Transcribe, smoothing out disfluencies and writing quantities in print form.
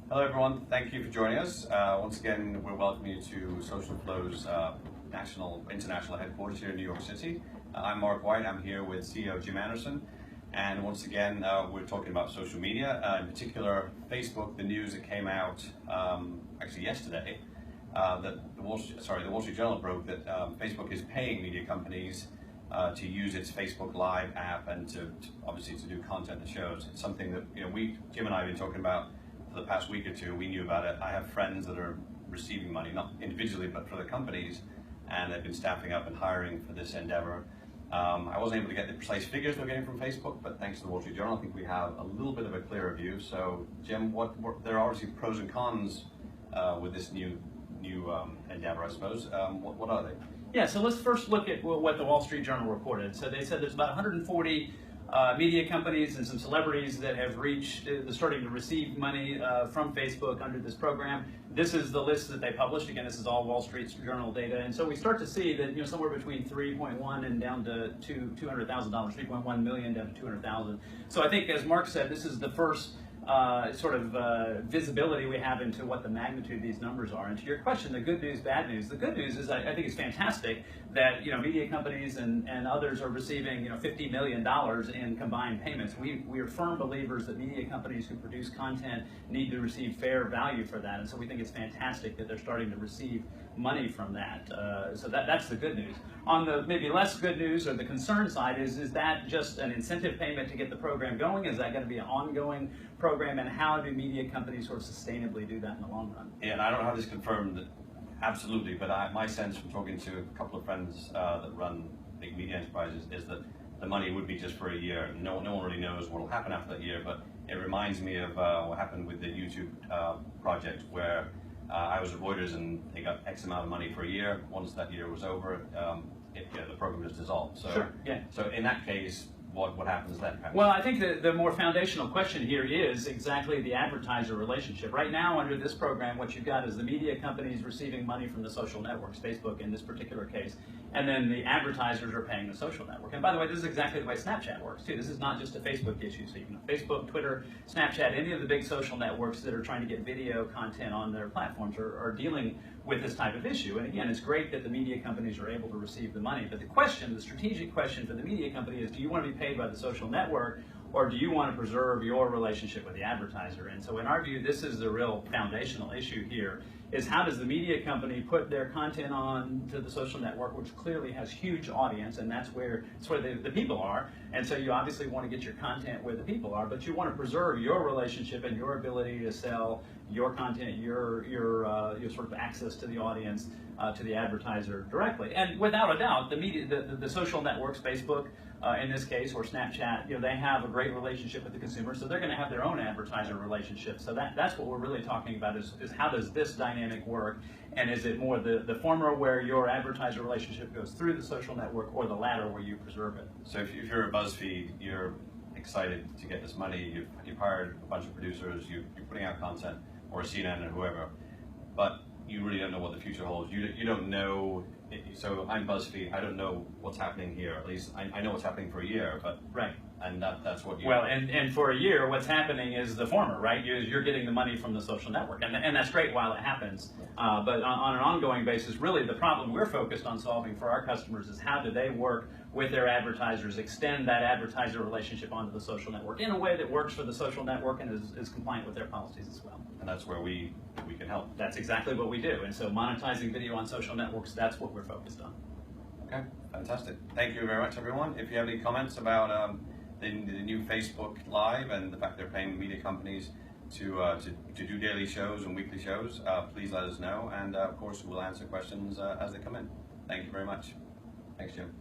Hello everyone, thank you for joining us. Once again, we're welcoming you to SocialFlow's international headquarters here in New York City. I'm Mark White, I'm here with CEO Jim Anderson, and once again we're talking about social media, in particular Facebook. The news that came out actually yesterday, that the Wall Street Journal broke that Facebook is paying media companies to use its Facebook Live app and to obviously to do content that shows. It's something that Jim and I have been talking about for the past week or two. We knew about it. I have friends that are receiving money, not individually, but for the companies, and they've been staffing up and hiring for this endeavor. I wasn't able to get the precise figures we're getting from Facebook, but thanks to the Wall Street Journal, I think we have a little bit of a clearer view. So, Jim, there are obviously pros and cons with this new endeavor, I suppose. What are they? Yeah, so let's first look at what the Wall Street Journal reported. So they said there's about 140 media companies and some celebrities that have starting to receive money from Facebook under this program. This is the list that they published. Again, this is all Wall Street Journal data, and so we start to see that somewhere between 3.1 and down to $200,000, 3.1 million down to 200,000. So I think, as Mark said, this is the first visibility we have into what the magnitude of these numbers are. And to your question, the good news, bad news. The good news is I think it's fantastic that media companies and others are receiving $50 million in combined payments. We are firm believers that media companies who produce content need to receive fair value for that, and so we think it's fantastic that they're starting to receive money from that. So that's the good news. On the maybe less good news or the concern side is that just an incentive payment to get the program going? Is that going to be an ongoing program, and how do media companies sort of sustainably do that in the long run? Yeah, and I don't have this confirmed absolutely, but my sense from talking to a couple of friends that run big media enterprises is that the money would be just for a year. No one really knows what will happen after that year, but it reminds me of what happened with the YouTube project, where I was at Reuters and they got X amount of money for a year. Once that year was over, the program was dissolved. So, sure, yeah. So in that case, what happens then? Well, I think the more foundational question here is exactly the advertiser relationship. Right now, under this program, what you've got is the media companies receiving money from the social networks, Facebook in this particular case, and then the advertisers are paying the social network. And by the way, this is exactly the way Snapchat works too. This is not just a Facebook issue. So Facebook, Twitter, Snapchat, any of the big social networks that are trying to get video content on their platforms are dealing with this type of issue. And again, it's great that the media companies are able to receive the money. But the strategic question for the media company is, do you want to be paid by the social network, or do you want to preserve your relationship with the advertiser? And so in our view, this is the real foundational issue here, is how does the media company put their content on to the social network, which clearly has huge audience, and that's where the people are. And so you obviously want to get your content where the people are, but you want to preserve your relationship and your ability to sell your content, your sort of access to the audience, to the advertiser directly. And without a doubt, the social networks, Facebook in this case, or Snapchat, they have a great relationship with the consumer, so they're going to have their own advertiser relationship. So that's what we're really talking about is how does this dynamic work, and is it more the former where your advertiser relationship goes through the social network, or the latter where you preserve it? So if you're a BuzzFeed, you're excited to get this money, you've hired a bunch of producers, you're putting out content, or CNN or whoever, but you really don't know what the future holds. You don't know. So I'm BuzzFeed. I don't know what's happening here. At least I know what's happening for a year, but right. And that's what you. Well, and for a year, what's happening is the former, right? You're getting the money from the social network, and that's great while it happens. But on an ongoing basis, really the problem we're focused on solving for our customers is how do they work with their advertisers, extend that advertiser relationship onto the social network in a way that works for the social network and is compliant with their policies as well. And that's where we can help. That's exactly what we do. And so monetizing video on social networks, that's what we're focused on. Okay, fantastic. Thank you very much, everyone. If you have any comments about the new Facebook Live and the fact they're paying media companies to do daily shows and weekly shows, please let us know. And of course, we'll answer questions as they come in. Thank you very much. Thanks, Jim.